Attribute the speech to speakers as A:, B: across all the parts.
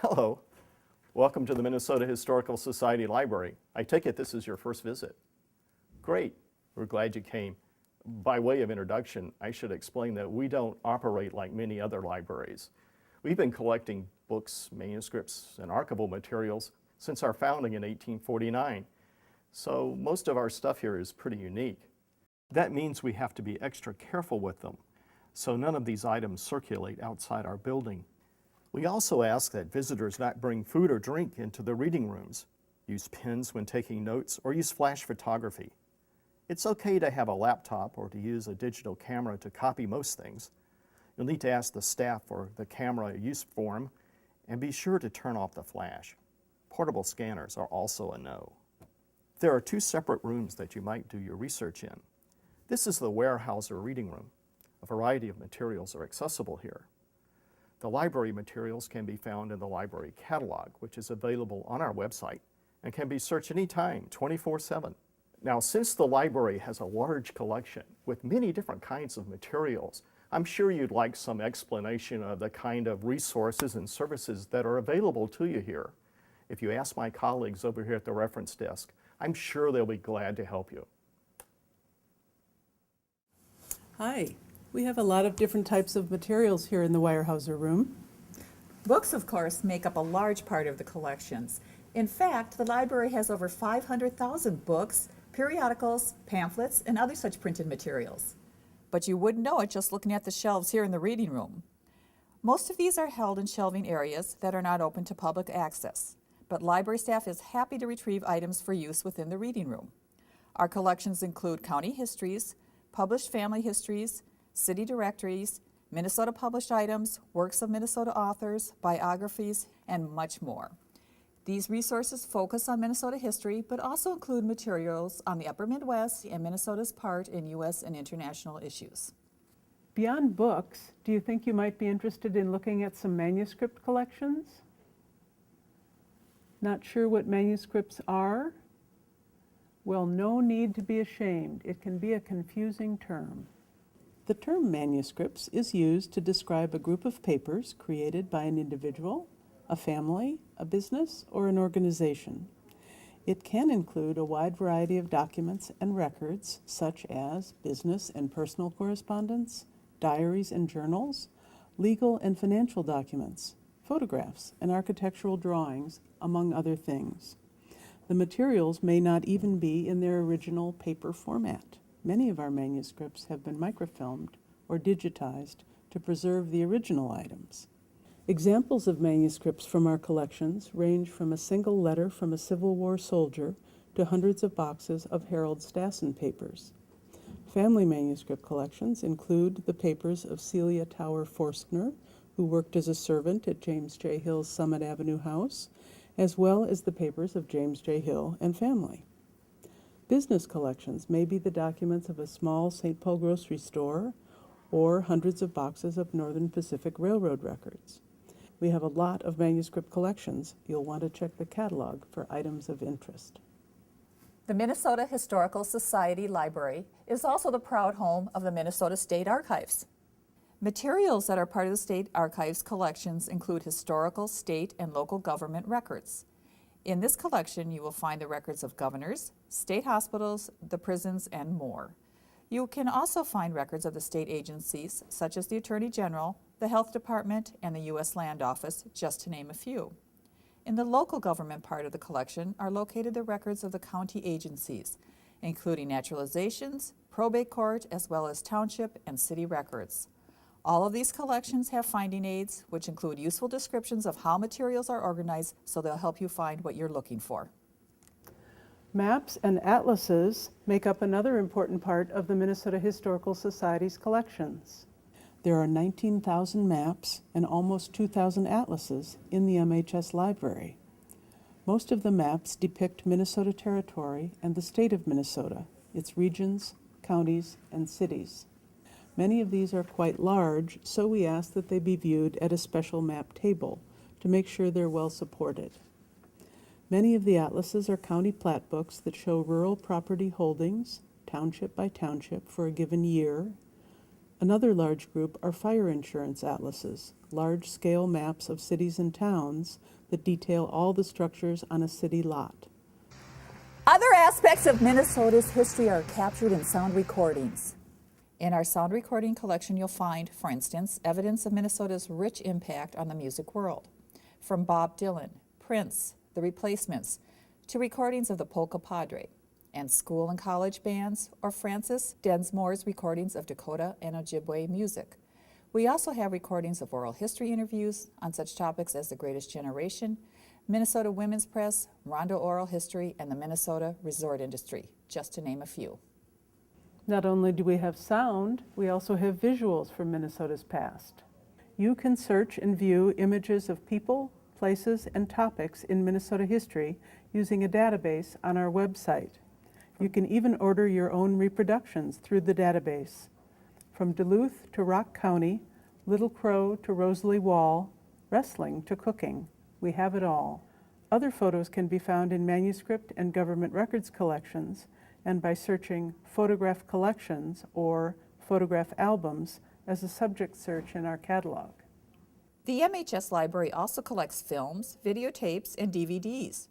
A: Hello. Welcome to the Minnesota Historical Society Library. I take it this is your first visit. Great. We're glad you came. By way of introduction, I should explain that we don't operate like many other libraries. We've been collecting books, manuscripts, and archival materials since our founding in 1849. So most of our stuff here is pretty unique. That means we have to be extra careful with them, so none of these items circulate outside our building. We also ask that visitors not bring food or drink into the reading rooms, use pens when taking notes, or use flash photography. It's okay to have a laptop or to use a digital camera to copy most things. You'll need to ask the staff for the camera use form, and be sure to turn off the flash. Portable scanners are also a no. There are two separate rooms that you might do your research in. This is the Weyerhaeuser reading room. A variety of materials are accessible here. The library materials can be found in the library catalog, which is available on our website and can be searched anytime, 24/7. Now, since the library has a large collection with many different kinds of materials, I'm sure you'd like some explanation of the kind of resources and services that are available to you here. If you ask my colleagues over here at the reference desk, I'm sure they'll be glad to help you.
B: Hi. We have a lot of different types of materials here in the Weyerhaeuser room.
C: Books, of course, make up a large part of the collections. In fact, the library has over 500,000 books, periodicals, pamphlets, and other such printed materials. But you wouldn't know it just looking at the shelves here in the reading room. Most of these are held in shelving areas that are not open to public access, but library staff is happy to retrieve items for use within the reading room. Our collections include county histories, published family histories, city directories, Minnesota published items, works of Minnesota authors, biographies, and much more. These resources focus on Minnesota history, but also include materials on the Upper Midwest and Minnesota's part in U.S. and international issues.
B: Beyond books, do you think you might be interested in looking at some manuscript collections? Not sure what manuscripts are? Well, no need to be ashamed. It can be a confusing term. The term manuscripts is used to describe a group of papers created by an individual, a family, a business, or an organization. It can include a wide variety of documents and records, such as business and personal correspondence, diaries and journals, legal and financial documents, photographs, and architectural drawings, among other things. The materials may not even be in their original paper format. Many of our manuscripts have been microfilmed or digitized to preserve the original items. Examples of manuscripts from our collections range from a single letter from a Civil War soldier to hundreds of boxes of Harold Stassen papers. Family manuscript collections include the papers of Celia Tower Forstner, who worked as a servant at James J. Hill's Summit Avenue house, as well as the papers of James J. Hill and family. Business collections may be the documents of a small St. Paul grocery store or hundreds of boxes of Northern Pacific Railroad records. We have a lot of manuscript collections. You'll want to check the catalog for items of interest.
C: The Minnesota Historical Society Library is also the proud home of the Minnesota State Archives. Materials that are part of the State Archives collections include historical, state, and local government records. In this collection, you will find the records of governors, state hospitals, the prisons, and more. You can also find records of the state agencies, such as the Attorney General, the Health Department, and the U.S. Land Office, just to name a few. In the local government part of the collection are located the records of the county agencies, including naturalizations, probate court, as well as township and city records. All of these collections have finding aids, which include useful descriptions of how materials are organized, so they'll help you find what you're looking for.
B: Maps and atlases make up another important part of the Minnesota Historical Society's collections. There are 19,000 maps and almost 2,000 atlases in the MHS library. Most of the maps depict Minnesota Territory and the state of Minnesota, its regions, counties, and cities. Many of these are quite large, so we ask that they be viewed at a special map table to make sure they're well supported. Many of the atlases are county plat books that show rural property holdings, township by township, for a given year, Another large group are fire insurance atlases, large-scale maps of cities and towns that detail all the structures on a city lot.
C: Other aspects of Minnesota's history are captured in sound recordings. In our sound recording collection, you'll find, for instance, evidence of Minnesota's rich impact on the music world, from Bob Dylan, Prince, The Replacements, to recordings of the Polka Padre, and school and college bands, or Francis Densmore's recordings of Dakota and Ojibwe music. We also have recordings of oral history interviews on such topics as the Greatest Generation, Minnesota Women's Press, Rondo Oral History, and the Minnesota resort industry, just to name a few.
B: Not only do we have sound, we also have visuals from Minnesota's past. You can search and view images of people, places, and topics in Minnesota history using a database on our website. You can even order your own reproductions through the database. From Duluth to Rock County, Little Crow to Rosalie Wall, wrestling to cooking, we have it all. Other photos can be found in Manuscript and Government Records collections and by searching Photograph Collections or Photograph Albums as a subject search in our catalog.
C: The MHS Library also collects films, videotapes, and DVDs.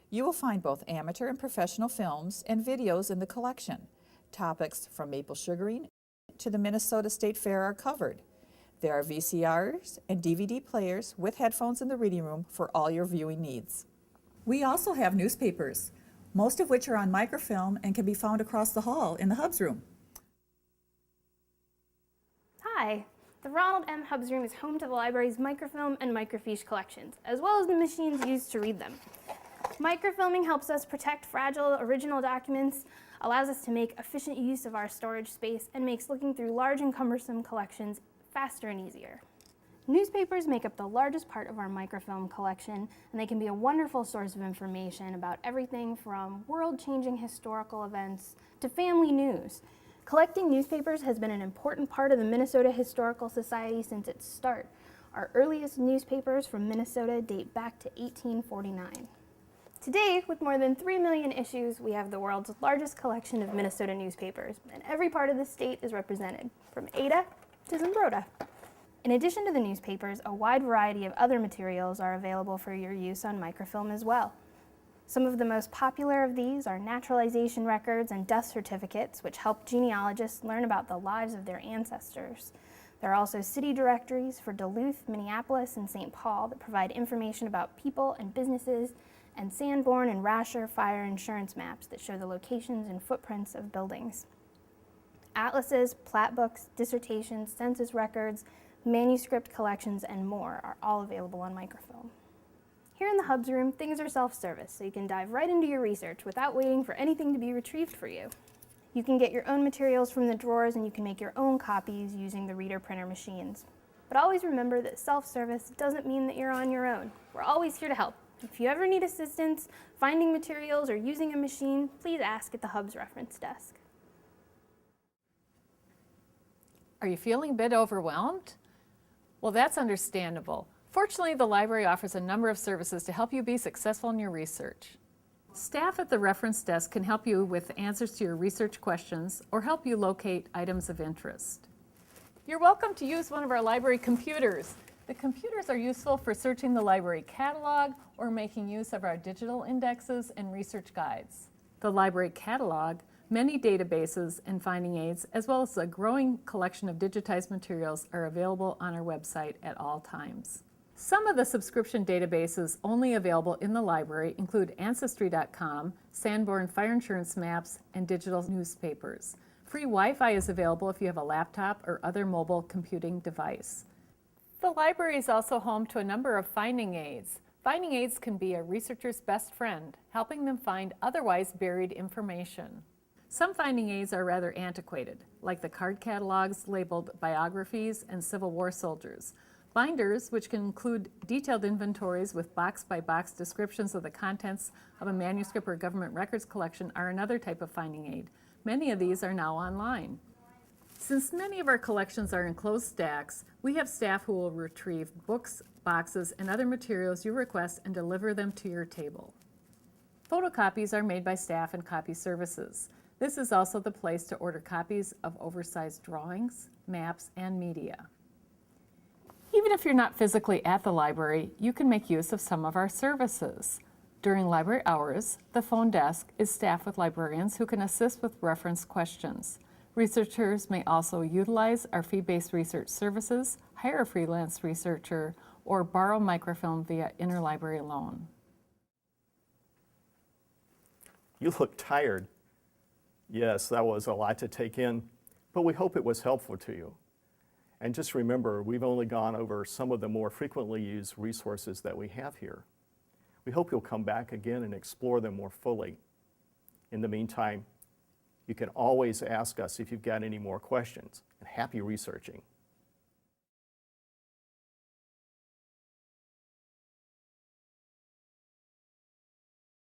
C: You will find both amateur and professional films and videos in the collection. Topics from maple sugaring to the Minnesota State Fair are covered. There are VCRs and DVD players with headphones in the reading room for all your viewing needs. We also have newspapers, most of which are on microfilm and can be found across the hall in the Hubs room.
D: Hi, the Ronald M. Hubs room is home to the library's microfilm and microfiche collections, as well as the machines used to read them. Microfilming helps us protect fragile original documents, allows us to make efficient use of our storage space, and makes looking through large and cumbersome collections faster and easier. Newspapers make up the largest part of our microfilm collection, and they can be a wonderful source of information about everything from world-changing historical events to family news. Collecting newspapers has been an important part of the Minnesota Historical Society since its start. Our earliest newspapers from Minnesota date back to 1849. Today, with more than 3 million issues, we have the world's largest collection of Minnesota newspapers, and every part of the state is represented, from Ada to Zumbrota. In addition to the newspapers, a wide variety of other materials are available for your use on microfilm as well. Some of the most popular of these are naturalization records and death certificates, which help genealogists learn about the lives of their ancestors. There are also city directories for Duluth, Minneapolis, and St. Paul that provide information about people and businesses, and Sanborn and Rasher fire insurance maps that show the locations and footprints of buildings. Atlases, plat books, dissertations, census records, manuscript collections, and more are all available on microfilm. Here in the Hubs room, things are self-service, so you can dive right into your research without waiting for anything to be retrieved for you. You can get your own materials from the drawers, and you can make your own copies using the reader printer machines. But always remember that self-service doesn't mean that you're on your own. We're always here to help. If you ever need assistance finding materials or using a machine, please ask at the Hubs reference desk.
E: Are you feeling a bit overwhelmed? Well, that's understandable. Fortunately, the library offers a number of services to help you be successful in your research. Staff at the reference desk can help you with answers to your research questions or help you locate items of interest. You're welcome to use one of our library computers. The computers are useful for searching the library catalog or making use of our digital indexes and research guides. The library catalog, many databases and finding aids, as well as a growing collection of digitized materials are available on our website at all times. Some of the subscription databases only available in the library include Ancestry.com, Sanborn Fire Insurance Maps, and digital newspapers. Free Wi-Fi is available if you have a laptop or other mobile computing device. The library is also home to a number of finding aids. Finding aids can be a researcher's best friend, helping them find otherwise buried information. Some finding aids are rather antiquated, like the card catalogs labeled biographies and Civil War soldiers. Binders, which can include detailed inventories with box-by-box descriptions of the contents of a manuscript or government records collection, are another type of finding aid. Many of these are now online. Since many of our collections are in closed stacks, we have staff who will retrieve books, boxes, and other materials you request and deliver them to your table. Photocopies are made by staff and copy services. This is also the place to order copies of oversized drawings, maps, and media. Even if you're not physically at the library, you can make use of some of our services. During library hours, the phone desk is staffed with librarians who can assist with reference questions. Researchers may also utilize our fee-based research services, hire a freelance researcher, or borrow microfilm via interlibrary loan.
A: You look tired. Yes, that was a lot to take in, but we hope it was helpful to you. And just remember, we've only gone over some of the more frequently used resources that we have here. We hope you'll come back again and explore them more fully. In the meantime, you can always ask us if you've got any more questions, and happy researching.